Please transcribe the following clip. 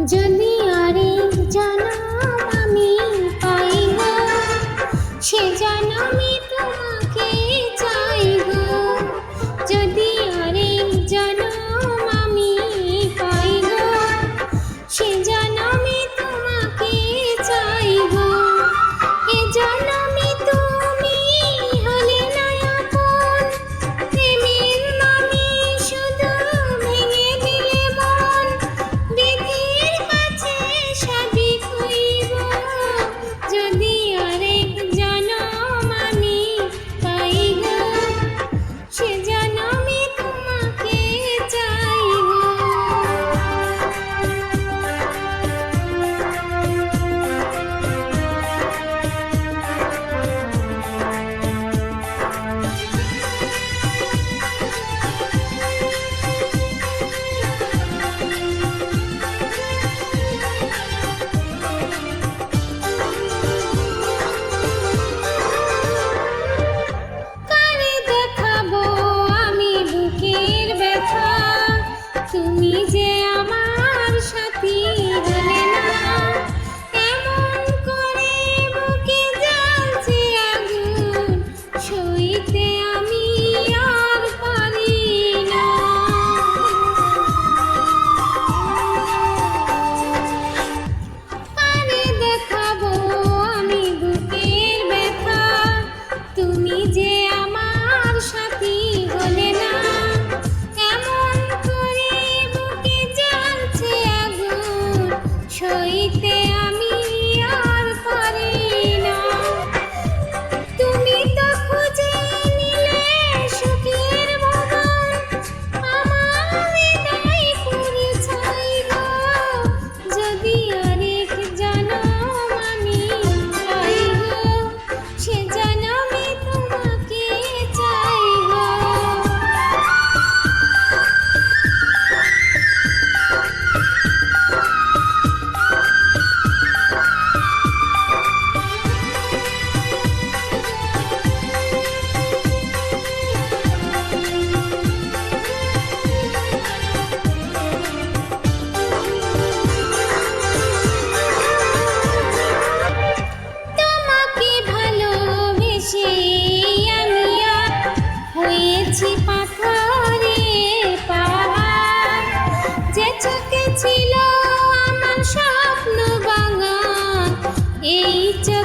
যদি আরেক জনম আমি পাই গো, সে জনমে তোমাকে চাই গো। যদি আরেক জনম আমি পাই গো, সে জনমে তোমাকে চাই গো। এ জনমে তুমি হলে না আপন, প্রেমের নামে শুধু ভেঙে দিলে মন। বিধির কাছে সবই কইব, যদি আরেক জনম আমি পাই গো, সে জনমে তোমাকে চাই গো। কারে দেখাবো আমি বুকের ব্যথা, তুমি যে আমার সাথী হলে না। এমন করে বুকে জ্বলছে আগুন, সইতে আমি আর পারি না। কারে দেখাবো আমি বুকের ব্যথা, তুমি যে আমার সাথী হলে না। এমন করে বুকে জ্বলছে আগুন, সইতে আমি আর পারি না। তুমি তো খুঁজে নিলে সুখের ভুবন, আমার হৃদয় পুড়ে ছাই গো। যদি আরেক জনম আমি পাই গো, সে জনমে তোমাকে চাই গো। তোমাকে ভালোবেসে আমি আর হয়েছি পাথরের পাহাড়। যে চোখে ছিল আমার স্বপ্ন বাগান, এই চোখ